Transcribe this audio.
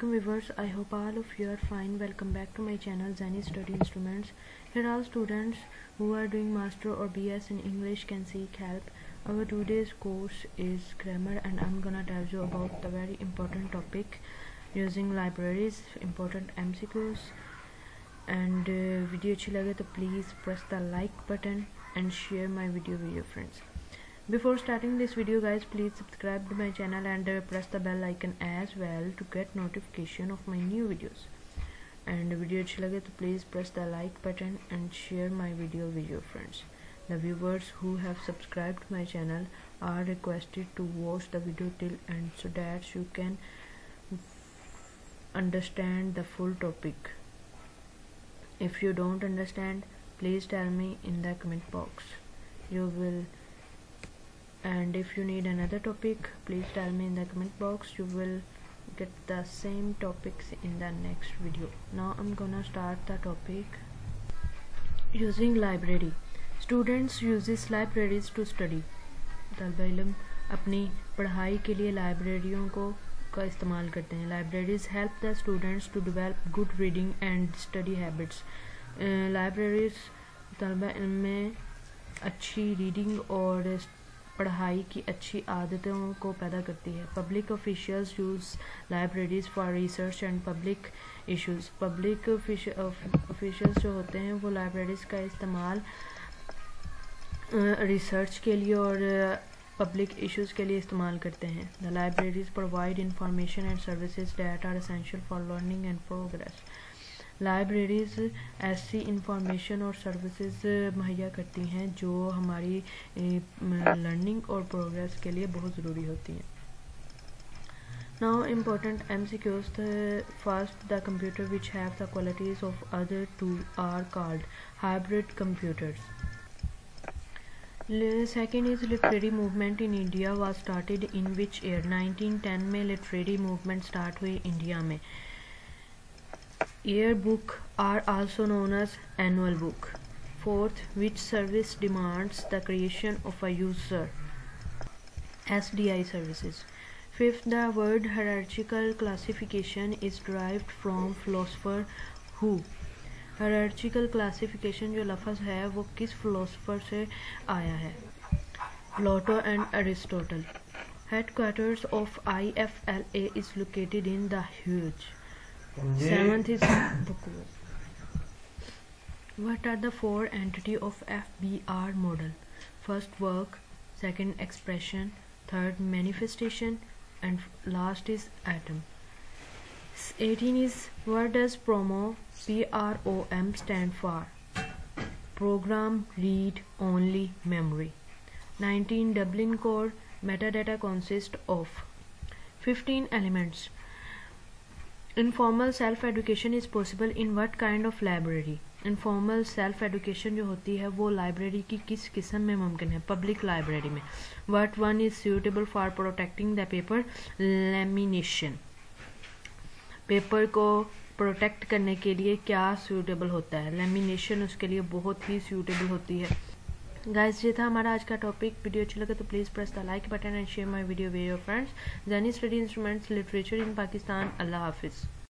Welcome viewers, I hope all of you are fine. Welcome back to my channel Zani Study Instruments. Here all students who are doing master or BS in English can seek help. Our today's course is grammar and I'm gonna tell you about the very important topic using libraries, important MCQs. And video अच्छी लगे तो please press the like button and share my video with your friends. Before starting this video guys, please subscribe to my channel and press the bell icon as well to get notification of my new videos. And video अच्छी लगे तो please press the like button and share my video with your friends. The viewers who have subscribed to my channel are requested to watch the video till end so that you can understand the full topic. If you don't understand, please tell me in the comment box. And if you need another topic, please tell me in the comment box. You will get the same topics in the next video. Now I'm gonna start the topic. Using library. Students uses libraries to study. तलबा इल्म अपनी पढ़ाई के लिए लाइब्रेरियों का इस्तेमाल करते हैं. Libraries help the students to develop good reading and study habits. Libraries तलबा इल्म में अच्छी रीडिंग और पढ़ाई की अच्छी आदतों को पैदा करती है. Public officials use libraries for research and public issues. Public officials जो होते हैं वो लाइब्रेरीज का इस्तेमाल रिसर्च के लिए और पब्लिक इश्यूज़ के लिए इस्तेमाल करते हैं. The libraries provide information and services that are essential for learning and progress. Libraries ऐसी इंफॉर्मेशन और सर्विसेज मुहैया करती हैं जो हमारी लर्निंग और प्रोग्रेस के लिए बहुत ज़रूरी होती हैं. Now important MCQs. First, the computer which have the qualities of other two are called hybrid computers. Second is literary movement in India was started in which year. 1910 में लिटरेरी मूवमेंट स्टार्ट हुई India में. Yearbook are also known as annual book. Fourth, which service demands the creation of a user? SDI services. Fifth, the word hierarchical classification is derived from philosopher who. Hierarchical classification जो लफ्ज़ है वो किस philosopher से आया है? Plato and Aristotle. Headquarters of IFLA is located in the Huge. Seventh is what are the four entities of FBR model? First, work. Second, expression. Third, manifestation. And last is atom. 18 is what does PROM stand for? Program read only memory. 19, Dublin core metadata consists of 15 elements. Informal self education is possible in what kind of library? Informal self education जो होती है वो library की किस किस्म में मुमकिन है? पब्लिक लाइब्रेरी में. What one is suitable for protecting the paper? Lamination. Paper को प्रोटेक्ट करने के लिए क्या सूटेबल होता है? लेमिनेशन उसके लिए बहुत ही सूटेबल होती है. गाइस, ये था हमारा आज का टॉपिक. वीडियो अच्छा लगा तो please press the like button and share my video with your friends. ज़नी study instruments literature in Pakistan. Allah हाफिज़.